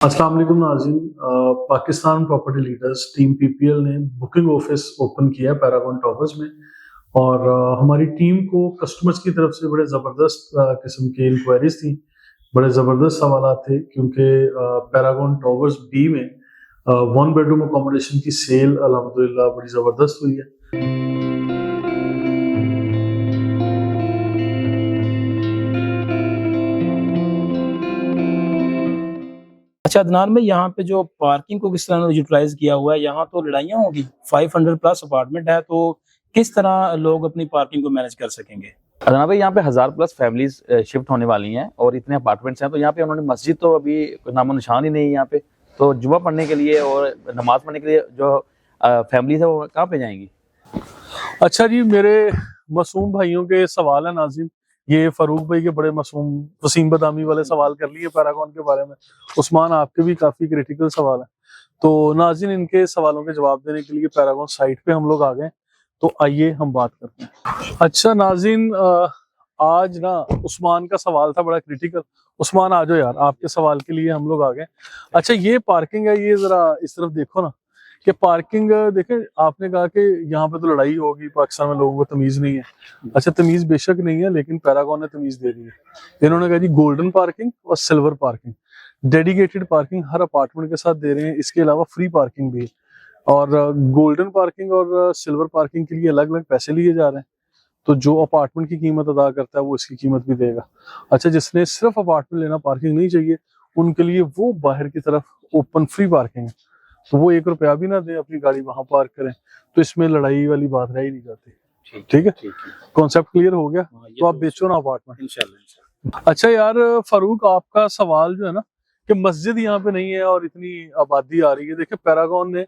अस्सलाम वालेकुम नाज़रीन। Pakistan property leaders team PPL ने बुकिंग ऑफिस ओपन किया पैरागॉन टॉवर्स में और हमारी टीम को कस्टमर्स की तरफ से बड़े ज़बरदस्त किस्म की इंक्वायरीज थी, बड़े ज़बरदस्त सवालात थे क्योंकि पैरागॉन टॉवर्स बी में वन बेडरूम अकोमोडेशन की सेल अल्हम्दुलिल्लाह बड़ी ज़बरदस्त हुई है। अच्छा अदनान में यहाँ पे जो पार्किंग को किस तरह यूटिलाइज किया हुआ है, यहाँ तो लड़ाइयाँ होगी। 500 प्लस अपार्टमेंट है, तो किस तरह लोग अपनी पार्किंग को मैनेज कर सकेंगे? अदनान भाई, यहाँ पे 1000 प्लस फैमिलीज शिफ्ट होने वाली हैं और इतने अपार्टमेंट्स हैं, तो यहाँ पे उन्होंने मस्जिद तो अभी नामो निशान ही नहीं है यहाँ पे। तो जुमा पढ़ने के लिए और नमाज पढ़ने के लिए जो फैमिलीज है वो कहाँ पे जाएंगी? अच्छा जी, मेरे मासूम भाइयों के सवाल है नाज़रीन। ये फारूक भाई के बड़े मासूम वसीम बदामी वाले सवाल कर लिए पैरागॉन के बारे में। उस्मान, आपके भी काफी क्रिटिकल सवाल है, तो नाज़रीन इनके सवालों के जवाब देने के लिए पैरागॉन साइट पे हम लोग आ गए। तो आइए हम बात करते हैं। अच्छा नाज़रीन, आज ना उस्मान का सवाल था बड़ा क्रिटिकल। उस्मान आ जाओ यार, आपके सवाल के लिए हम लोग आ गए। अच्छा, ये पार्किंग है, ये जरा इस तरफ देखो ना कि पार्किंग देखें। आपने कहा कि यहाँ पे तो लड़ाई होगी, पाकिस्तान में लोगों को तमीज नहीं है। अच्छा, तमीज बेशक नहीं है, लेकिन पैरागॉन ने तमीज दे दी है। इन्होंने कहा जी गोल्डन पार्किंग और सिल्वर पार्किंग, डेडिकेटेड पार्किंग हर अपार्टमेंट के साथ दे रहे हैं। इसके अलावा फ्री पार्किंग भी है और गोल्डन पार्किंग और सिल्वर पार्किंग के लिए अलग अलग पैसे लिए जा रहे हैं। तो जो अपार्टमेंट की कीमत अदा करता है वो इसकी कीमत भी देगा। अच्छा, जिसने सिर्फ अपार्टमेंट लेना, पार्किंग नहीं चाहिए, उनके लिए वो बाहर की तरफ ओपन फ्री पार्किंग है, तो वो 1 रुपया भी ना दे, अपनी गाड़ी वहां पार्क करें। तो इसमें लड़ाई वाली बात रह ही नहीं जाती। ठीक है, कॉन्सेप्ट क्लियर हो गया। तो आप बेचो ना अपार्टमेंट इंशाल्लाह। अच्छा यार फारूक, आपका सवाल जो है ना कि मस्जिद यहाँ पे नहीं है और इतनी आबादी आ रही है। देखिए, पैरागॉन ने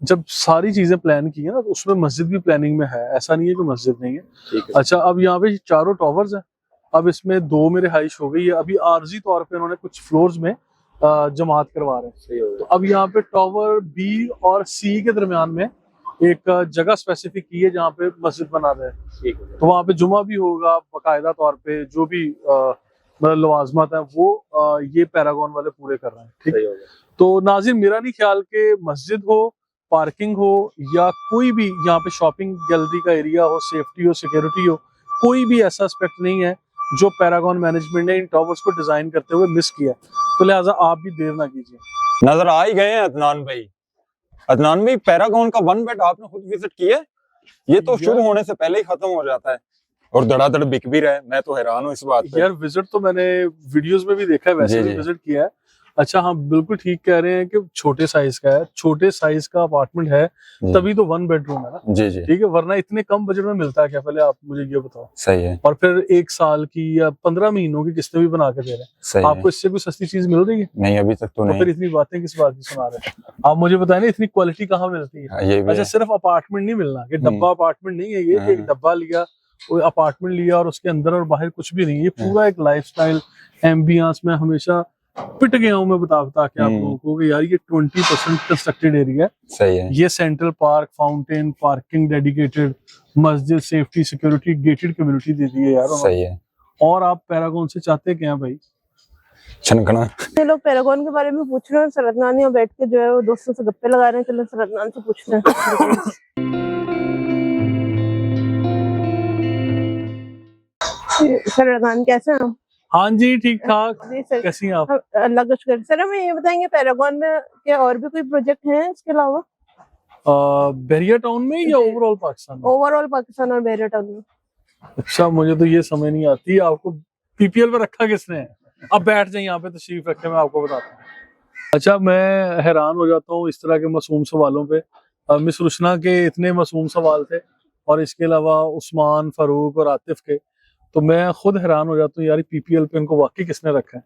जब सारी चीजें प्लान की है ना, तो उसमें मस्जिद भी प्लानिंग में है, ऐसा नहीं है कि मस्जिद नहीं है। अच्छा, अब यहाँ पे चारों टॉवर्स हैं। अब इसमें 2 में रिहाइश हो गई है। अभी आर्जी तौर पे उन्होंने कुछ फ्लोर्स में जमात करवा रहे हैं। तो अब यहाँ पे टॉवर बी और सी के दरमियान में एक जगह स्पेसिफिक की है जहाँ पे मस्जिद बना रहे हैं। तो वहाँ पे जुमा भी होगा बाकायदा तौर पे। जो भी मतलब लवाजमत है वो ये पैरागॉन वाले पूरे कर रहे हैं। ठीक, तो नाज़रीन मेरा नहीं ख्याल कि मस्जिद हो, पार्किंग हो या कोई भी यहाँ पे शॉपिंग गैलरी का एरिया हो, सेफ्टी हो, सिक्योरिटी हो, कोई भी ऐसा एस्पेक्ट नहीं है जो पैरागॉन मैनेजमेंट ने इन टॉवर्स को डिजाइन करते हुए मिस किया। तो लिहाजा आप भी देर ना कीजिए। नजर आ ही गए हैं अदनान भाई। अदनान भाई, पैरागॉन का वन बेड आपने खुद विजिट किया है? ये तो शुरू होने से पहले ही खत्म हो जाता है और धड़ाधड़ बिक भी रहा है। मैं तो हैरान हूँ इस बात पे। यार विजिट तो मैंने वीडियोस में भी देखा है, वैसे भी विजिट किया है। अच्छा हाँ, बिल्कुल ठीक कह रहे हैं कि छोटे साइज का है, छोटे साइज का अपार्टमेंट है, तभी तो 1 बेडरूम है ना। जी जी, ठीक है, वरना इतने कम बजट में मिलता है क्या? पहले आप मुझे ये बताओ। सही है। और फिर 1 साल की या 15 महीनों की किस्तें भी बना के दे रहे हैं। सही आपको इससे कोई सस्ती चीज मिल रही है? नहीं, अभी तक तो नहीं। फिर इतनी बातें किस बात की सुना रहे हैं? आप मुझे बताएं ना, इतनी क्वालिटी कहाँ मिलती है? ये भी अच्छा, सिर्फ अपार्टमेंट नहीं मिलना कि डब्बा अपार्टमेंट नहीं है। ये एक डब्बा लिया, अपार्टमेंट लिया और उसके अंदर और बाहर कुछ भी नहीं। ये पूरा एक लाइफस्टाइल एम्बियंस में हमेशा पिट गया हूँ मैं बता के आप लोगों को कि यार ये 20% कंस्ट्रक्टेड एरिया है। सही है। ये central park, fountain, parking, dedicated मस्जिद, सेफ्टी, सिक्योरिटी, गेटेड कम्युनिटी दे दी है यार। सही है। और आप पैरागॉन से चाहते क्या भाई? छनकना। ये लोग पैरागॉन के बारे में पूछ रहे हैं, सरदनान यहाँ बैठ के जो है वो दोस्तों से गप्पे लगा रहे हैं। चलो सरदनान से पूछते हैं। सरदनान कैसे हैं? हाँ जी, ठीक ठाक। कैसी हैं आप? अल्लाह का शुक्र। सर हमें ये बताएंगे पैरागॉन में क्या और भी कोई प्रोजेक्ट हैं इसके अलावा? बहरिया टाउन में या ओवरऑल पाकिस्तान में? ओवरऑल पाकिस्तान और बहरिया टाउन में। अच्छा, मुझे तो ये समझ नहीं आती, आपको पीपीएल पे रखा किसने है? अब बैठ जाए यहाँ पे, तशरीफ रखे, मैं आपको बताता हूँ। अच्छा, मैं हैरान हो जाता हूँ इस तरह के मासूम सवालों पे। मिस रुशना के इतने मासूम सवाल थे और इसके अलावा उस्मान, फारूक और आतिफ के, तो मैं खुद हैरान हो जाता हूँ यार पीपीएल पे इनको वाकई किसने रखा है।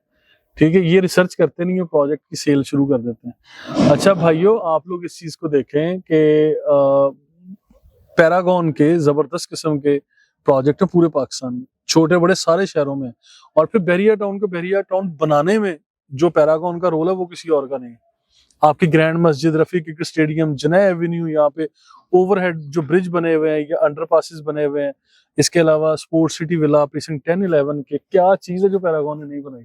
ठीक है, ये रिसर्च करते नहीं है, प्रोजेक्ट की सेल शुरू कर देते हैं। अच्छा भाइयों, आप लोग इस चीज को देखें कि पैरागॉन के जबरदस्त किस्म के प्रोजेक्ट है पूरे पाकिस्तान में, छोटे बड़े सारे शहरों में। और फिर बहरिया टाउन को बहरिया टाउन बनाने में जो पैरागॉन का रोल है वो किसी और का नहीं है। आपकी ग्रैंड मस्जिद, रफीक स्टेडियम, जनाह एवेन्यू, यहाँ पे ओवरहेड जो ब्रिज बने हुए हैं या अंडरपासेस बने हुए हैं, इसके अलावा स्पोर्ट्स सिटी विला, प्रीसिंक्ट 10-11 के, क्या चीज है जो पैरागॉन ने नहीं बनाई?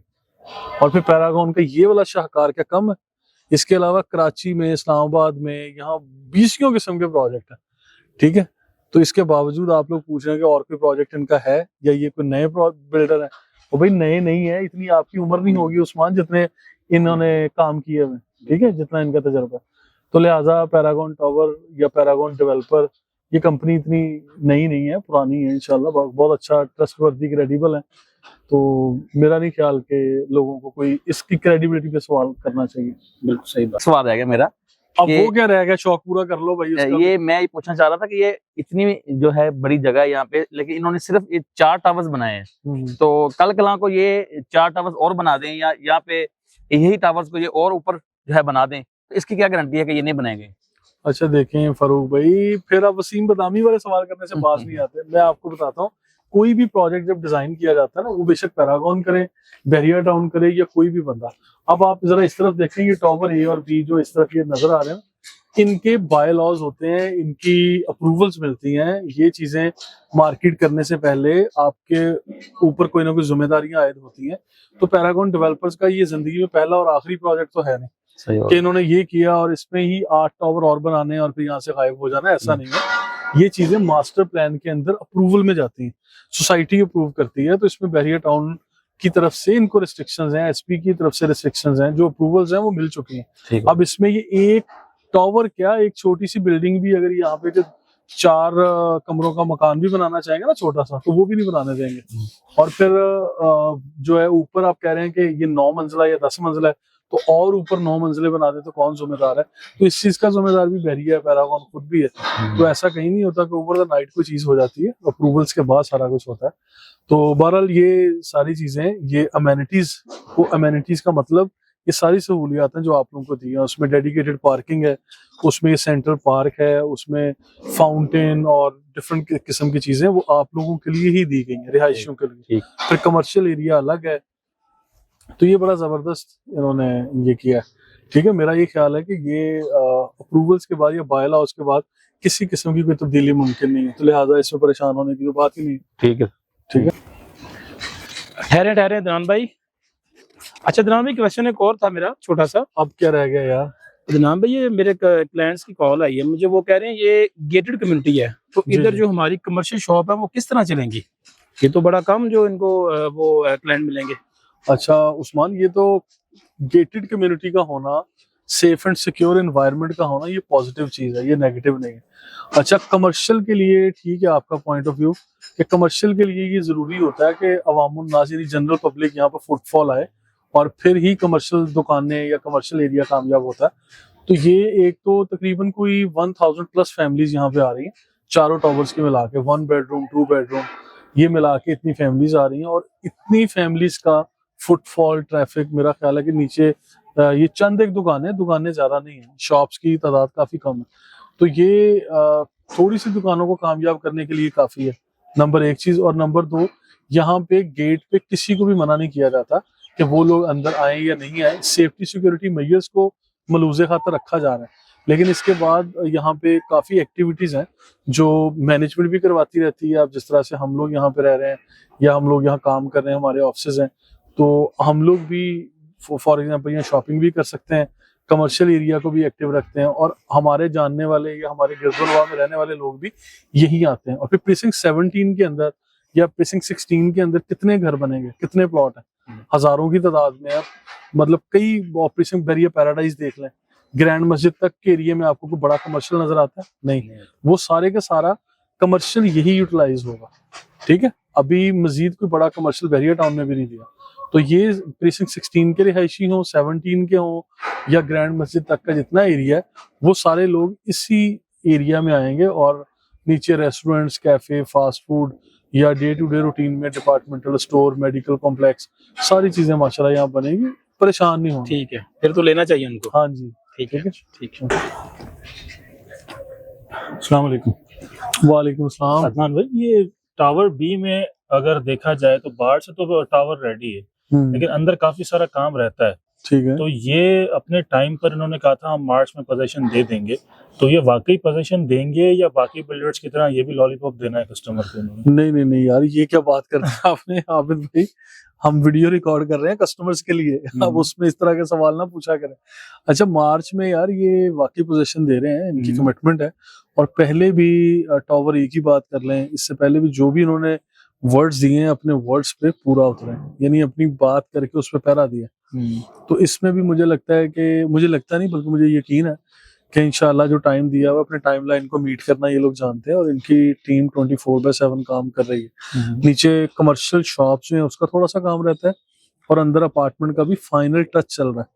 और फिर पैरागॉन का ये वाला शाहकार क्या कम है। इसके अलावा कराची में, इस्लामाबाद में, यहाँ 20 किस्म के प्रोजेक्ट हैं, ठीक है। तो इसके बावजूद आप लोग पूछ रहे हैं कि और कोई प्रोजेक्ट इनका है या ये कोई नए बिल्डर है। तो भाई नए नहीं है, इतनी आपकी उम्र नहीं होगी उस्मान जितने इन्होंने काम किए हुए, ठीक है, जितना इनका तजर्बा। तो लिहाजा पैरागॉन टावर या पैरागॉन डेवलपर ये कंपनी इतनी नई नहीं है, पुरानी है इंशाल्लाह, बहुत अच्छा ट्रस्टवर्दी क्रेडिबल है। तो मेरा नहीं ख्याल कि लोगों को कोई इसकी क्रेडिबिलिटी पे सवाल करना चाहिए। बिल्कुल सही बात। सवाल रह गया मेरा, अब वो क्या रह गया, शौक पूरा कर लो भाई उसका। ये मैं ये पूछना चाह रहा था कि ये इतनी जो है बड़ी जगह है यहाँ पे, लेकिन इन्होंने सिर्फ ये 4 टावर्स बनाए हैं। तो कल कला को ये 4 टावर्स और बना दें या यहाँ पे यही टावर्स को ये और ऊपर जो है बना दें, तो इसकी क्या गारंटी है कि ये नहीं बनाएंगे? अच्छा देखें फारूक भाई, फिर आप वसीम बदामी वाले सवाल करने से बात नहीं आते। मैं आपको बताता हूँ, कोई भी प्रोजेक्ट जब डिजाइन किया जाता है ना, वो बेशक पैरागॉन करे, बैरियर टाउन करे या कोई भी बंदा। अब आप जरा इस तरफ देखें, ये टावर ए और बी जो इस तरफ ये नजर आ रहे हैं, इनके बाय लॉज होते हैं, इनकी अप्रूवल्स मिलती हैं। ये चीजें मार्केट करने से पहले आपके ऊपर कोई ना कोई जिम्मेदारियां आयद होती हैं। तो पैरागॉन डेवलपर्स का ये जिंदगी में पहला और आखिरी प्रोजेक्ट तो है नहीं कि इन्होंने ये किया और इसमें ही 8 टावर और बनाने और फिर यहाँ से गायब हो जाना, ऐसा नहीं है। ये चीजें मास्टर प्लान के अंदर अप्रूवल में जाती हैं, सोसाइटी अप्रूव करती है। तो इसमें बैरियर टाउन की तरफ से इनको रिस्ट्रिक्शंस हैं, एसपी की तरफ से रिस्ट्रिक्शंस हैं, जो अप्रूवल्स हैं वो मिल चुकी हैं। अब इसमें ये एक टावर क्या, एक छोटी सी बिल्डिंग भी अगर यहाँ पे 4 कमरों का मकान भी बनाना चाहेंगे ना छोटा सा, तो वो भी नहीं बनाने देंगे। और फिर जो है ऊपर आप कह रहे हैं कि ये 9 मंजिला या 10 मंजिला है, तो और ऊपर 9 मंजिले बना दे तो कौन जिम्मेदार है? तो इस चीज का जिम्मेदार भी बैरियर है, पैरागॉन खुद भी है। तो ऐसा कहीं नहीं होता कि ओवर द नाइट कोई चीज हो जाती है, अप्रूवल्स के बाद सारा कुछ होता है। तो बहरहाल ये सारी चीजें, ये अमेनिटीज का मतलब ये सारी सहूलियात हैं जो आप लोगों को दी है। उसमें डेडिकेटेड पार्किंग है, उसमें सेंट्रल पार्क है, उसमें फाउंटेन और डिफरेंट किस्म की चीजें वो आप लोगों के लिए ही दी गई हैं, रिहायशियों के लिए। फिर कमर्शियल एरिया अलग है। तो ये बड़ा जबरदस्त इन्होंने ये किया है, ठीक है। मेरा ये ख्याल है कि ये अप्रूवल्स के बाद या बाय लॉज के बाद किसी किस्म की कोई तब्दीली मुमकिन नहीं है, तो लिहाजा इसमें परेशान होने की बात ही नहीं। ठीक है, ठीक है। ठहरे दनान भाई। अच्छा दनान भाई, क्वेश्चन एक और था मेरा छोटा सा। अब क्या रह गया यार? दनान भाई, ये मेरे क्लाइंट्स की कॉल आई है मुझे, वो कह रहे हैं ये गेटेड कम्युनिटी है, तो इधर जो हमारी कमर्शियल शॉप है वो किस तरह चलेंगी? ये तो बड़ा कम जो इनको वो क्लाइंट मिलेंगे। अच्छा उस्मान, ये तो गेटेड कम्युनिटी का होना, सेफ एंड सिक्योर एनवायरनमेंट का होना, ये पॉजिटिव चीज है, ये नेगेटिव नहीं है। अच्छा कमर्शियल के लिए ठीक है आपका पॉइंट ऑफ व्यू कि कमर्शियल के लिए ये जरूरी होता है कि अवामुन नास यानी जनरल पब्लिक यहाँ पर फुटफॉल आए और फिर ही कमर्शियल दुकानें या कमर्शियल एरिया कामयाब होता है। तो ये एक तो तकरीबन कोई 1000 प्लस फैमिलीज यहाँ पे आ रही हैं, चारों टावर्स के मिला के, 1 बेडरूम 2 बेडरूम ये मिला के इतनी फैमिलीज आ रही हैं। और इतनी फैमिलीज का फुटफॉल ट्रैफिक, मेरा ख्याल है कि नीचे ये चंद एक दुकानें ज्यादा नहीं है, शॉप्स की तादाद काफी कम है। तो ये थोड़ी सी दुकानों को कामयाब करने के लिए काफी है, नंबर 1 चीज। और नंबर 2, यहाँ पे गेट पे किसी को भी मना नहीं किया जाता कि वो लोग अंदर आए या नहीं आए। सेफ्टी सिक्योरिटी मेजर्स को मलूज़े खातर रखा जा रहा है, लेकिन इसके बाद यहाँ पे काफी एक्टिविटीज हैं जो मैनेजमेंट भी करवाती रहती है। अब जिस तरह से हम लोग यहाँ पे रह रहे हैं या हम लोग यहाँ काम कर रहे हैं, हमारे ऑफिस हैं, तो हम लोग भी फॉर एग्जाम्पल यहाँ शॉपिंग भी कर सकते हैं, कमर्शियल एरिया को भी एक्टिव रखते हैं। और हमारे जानने वाले या हमारे गिरदोनवा में रहने वाले लोग भी यही आते हैं। और फिर प्रीसिंक्ट 17 के अंदर या प्रीसिंक्ट 16 के अंदर कितने घर बनेंगे, कितने प्लॉट हैं, हजारों की तादाद में। अब मतलब कई प्रीसिंक्ट बैरियर पैराडाइज देख लें, ग्रैंड मस्जिद तक के एरिया में आपको कोई बड़ा कमर्शियल नजर आता है? नहीं, वो सारे का सारा कमर्शियल यही यूटिलाइज होगा, ठीक है। अभी मजीद कोई बड़ा कमर्शियल बैरियर टाउन में भी नहीं दिया। तो ये प्रीसिंक्ट 16 के रिहायशी हों, 17 के हों या ग्रैंड मस्जिद तक का जितना एरिया है, वो सारे लोग इसी एरिया में आएंगे। और नीचे रेस्टोरेंट्स, कैफे, फास्ट फूड या डे टू डे रूटीन में डिपार्टमेंटल स्टोर, मेडिकल कॉम्प्लेक्स, सारी चीजें माशाल्लाह यहाँ बनेगी, परेशान नहीं होंगे। ठीक है, फिर तो लेना चाहिए उनको। हाँ जी, ठीक है। अस्सलाम वालेकुम। वालेकुम अस्सलाम। अदनान भाई, ये टावर बी में अगर देखा जाए तो बाहर से तो टावर रेडी है, लेकिन अंदर काफी सारा काम रहता है। ठीक है। तो ये अपने टाइम पर इन्होंने कहा था हम मार्च में पोजीशन दे देंगे, तो ये वाकई पोजीशन देंगे या बाकी बिल्डर्स की तरह ये भी लॉलीपॉप देना है कस्टमर को इन्होंने? नहीं नहीं नहीं यार, ये क्या बात कर रहे हैं आपने आबिद भाई, हम वीडियो रिकॉर्ड कर रहे हैं कस्टमर्स के लिए, अब उसमें इस तरह के सवाल ना पूछा करें। अच्छा, मार्च में यार ये वाकई पोजीशन दे रहे हैं, इनकी कमिटमेंट है। और पहले भी टावर ए की बात कर लें, इससे पहले भी जो भी इन्होंने वर्ड्स दिए हैं अपने वर्ड्स पे पूरा उतरे हैं, यानी अपनी बात करके उस पर पहरा दिया। तो इसमें भी मुझे लगता है कि, मुझे लगता नहीं बल्कि मुझे यकीन है कि इंशाल्लाह जो टाइम दिया हुआ अपने टाइमलाइन को मीट करना ये लोग जानते हैं, और इनकी टीम 24/7 काम कर रही है। नीचे कमर्शियल शॉप जो है उसका थोड़ा सा काम रहता है, और अंदर अपार्टमेंट का भी फाइनल टच चल रहा है,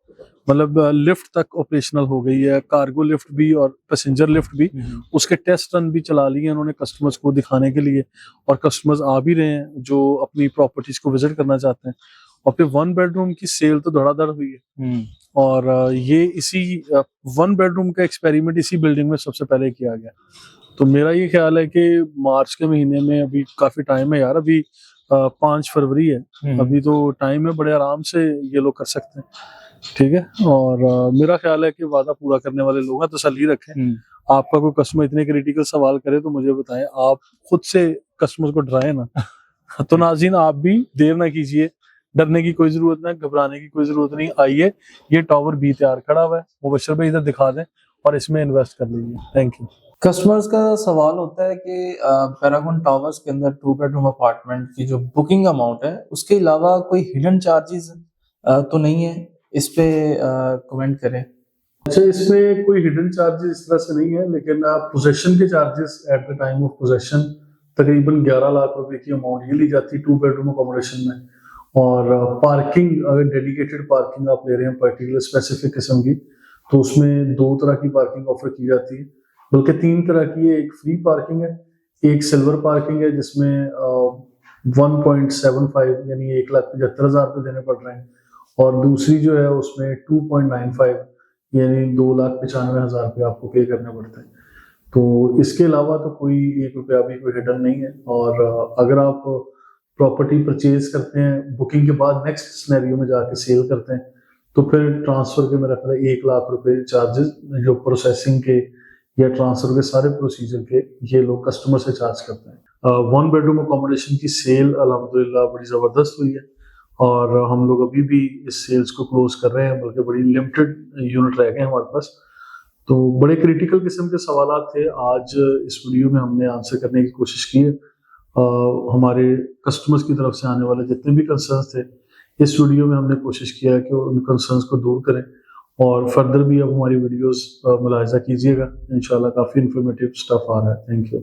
मतलब लिफ्ट तक ऑपरेशनल हो गई है, कार्गो लिफ्ट भी और पैसेंजर लिफ्ट भी, उसके टेस्ट रन भी चला लिए उन्होंने कस्टमर्स को दिखाने के लिए, और कस्टमर्स आ भी रहे हैं जो अपनी प्रॉपर्टीज को विजिट करना चाहते हैं। और फिर 1 बेडरूम की सेल तो धड़ाधड़ हुई है, और ये इसी 1 बेडरूम का एक्सपेरिमेंट इसी बिल्डिंग में सबसे पहले किया गया। तो मेरा ये ख्याल है कि मार्च के महीने में, अभी काफी टाइम है यार, अभी 5 फरवरी है, अभी तो टाइम है, बड़े आराम से ये लोग कर सकते हैं, ठीक है। और मेरा ख्याल है कि वादा पूरा करने वाले लोग हैं, तसल्ली रखें। आपका कोई कस्टमर इतने क्रिटिकल सवाल करे तो मुझे बताएं, आप खुद से कस्टमर को डराएं ना। तो नाज़रीन, आप भी देर ना कीजिए, डरने की कोई जरूरत नहीं, घबराने की कोई जरूरत नहीं। आइए, ये टावर बी तैयार खड़ा हुआ है, मुबशर भाई इधर दिखा दें, और इसमें इन्वेस्ट कर लीजिए। Thank you. कस्टमर्स का सवाल होता है कि पैरागॉन टावर्स के अंदर 2 बेडरूम अपार्टमेंट की जो बुकिंग अमाउंट है, उसके अलावा कोई हिडन चार्जेस तो नहीं है, इस पे कमेंट करें। अच्छा, इसमें कोई हिडन चार्जेस इस तरह से नहीं है, लेकिन पोजेशन के charges at the time of possession तकरीबन 11 लाख रुपए की अमाउंट ये ली जाती है 2 बेडरूम अकोमोडेशन में। और पार्किंग, अगर डेडिकेटेड पार्किंग आप ले रहे हैं पर्टिकुलर स्पेसिफिक किस्म की, तो उसमें 2 तरह की पार्किंग ऑफर की जाती है, बल्कि 3 तरह की है। एक फ्री पार्किंग है, एक सिल्वर पार्किंग है जिसमें 1.75 यानी 1,75,000 रुपये देने पड़ रहे हैं, और दूसरी जो है उसमें 2.95 यानी 2,95,000 रुपये आपको पे करने पड़ते हैं। तो इसके अलावा तो कोई 1 रुपया भी कोई हिडन नहीं है। और अगर आप प्रॉपर्टी परचेज करते हैं बुकिंग के बाद, नेक्स्ट सिनेरियो में जाके सेल करते हैं, तो फिर ट्रांसफर के मेरा ख्याल है 1 लाख रुपए चार्जेस जो प्रोसेसिंग के या ट्रांसफर के सारे प्रोसीजर के ये लोग कस्टमर से चार्ज करते हैं। 1 बेडरूम अकोमोडेशन की सेल अल्हम्दुलिल्लाह बड़ी ज़बरदस्त हुई है, और हम लोग अभी भी इस सेल्स को क्लोज कर रहे हैं, बल्कि बड़ी लिमिटेड यूनिट रह गए हैं हमारे पास। तो बड़े क्रिटिकल किस्म के सवाल थे, आज इस वीडियो में हमने आंसर करने की कोशिश की है। हमारे कस्टमर्स की तरफ से आने वाले जितने भी कंसर्न्स थे, इस वीडियो में हमने कोशिश किया है कि उन कंसर्न्स को दूर करें, और फर्दर भी अब हमारी वीडियोस मुलाहिजा कीजिएगा, इंशाल्लाह काफ़ी इन्फॉर्मेटिव स्टफ आ रहा है। Thank you.